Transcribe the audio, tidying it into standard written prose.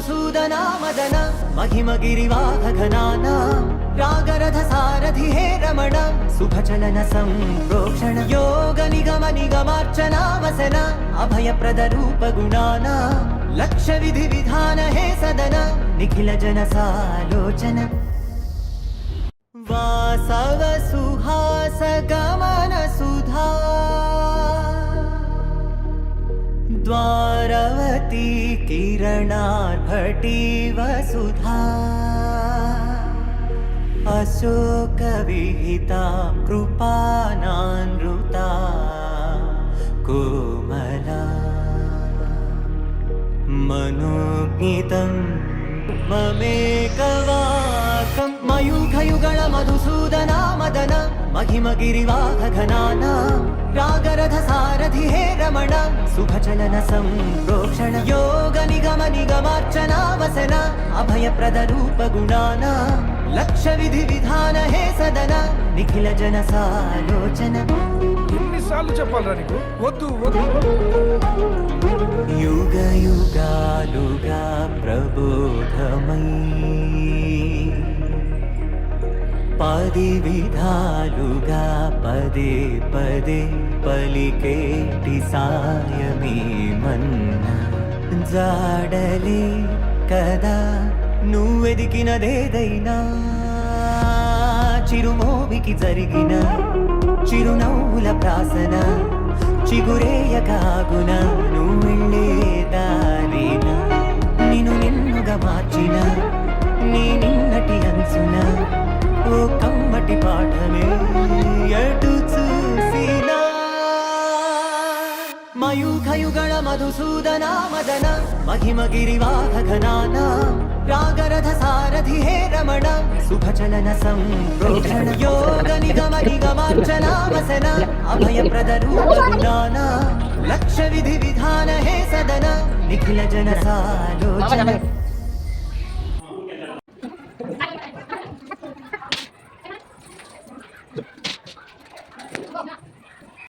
మధుసూదనా మదన మహిమ గిరివాహఘనాన రాగరథ సారథి హే రమణ శుభచలన సంప్రోక్షణ యోగ నిగమ నిగమార్చనా వసన అభయప్రద రూప గుణాన లక్ష్య విధి విధాన హే సదన నిఖిల జన సాలోచన వాసవ సుహాస గమన సుధా द्वारवती किरणार्भटी वसुधा अशोकविहिता कृपानानृता कोमला मनोज्ञितं ममेकवाकं मयूखयुगल मधुसूदना मदन महिम गिरिवाहघनाना रागरथ सारथि हे रमण शुभचलन संप्रोक्षण योग निगम निगमार्चना वसन अभयप्रद रूप गुणाना लक्ष्य विधि विधान हे सदन निखिल जन सालोचन ఎన్నిసార్లు చెప్పాలరా నీకు వద్దు వద్దు युग युगालुगा प्रबोधमयी పది విధాలుగా పదే పదే పలికేటి సాయమే మన్న జాడలే కదా నువ్వెదికినదేదైనా చిరుమోవికి జరిగిన చిరునవ్వుల ప్రాసన చిగురేయ కాగున నువ్వెళ్ళే దారిన నిన్ను నిన్నుగా మార్చిన నీ నిన్నటి అంచున ఓ కమ్మటి పాఠమే ఎటు చూసినా మయూఖయుగళ మధుసూదనా మదన మహిమ గిరివాహఘనాన రాగరథ సారథి హే రమణ శుభచలన సంప్రోక్షణ యోగ నిగమ నిగమార్చనా వసన అభయప్రద రూప గుణాన లక్ష్య విధి విధాన హే సదన నిఖిల జన సాలోచన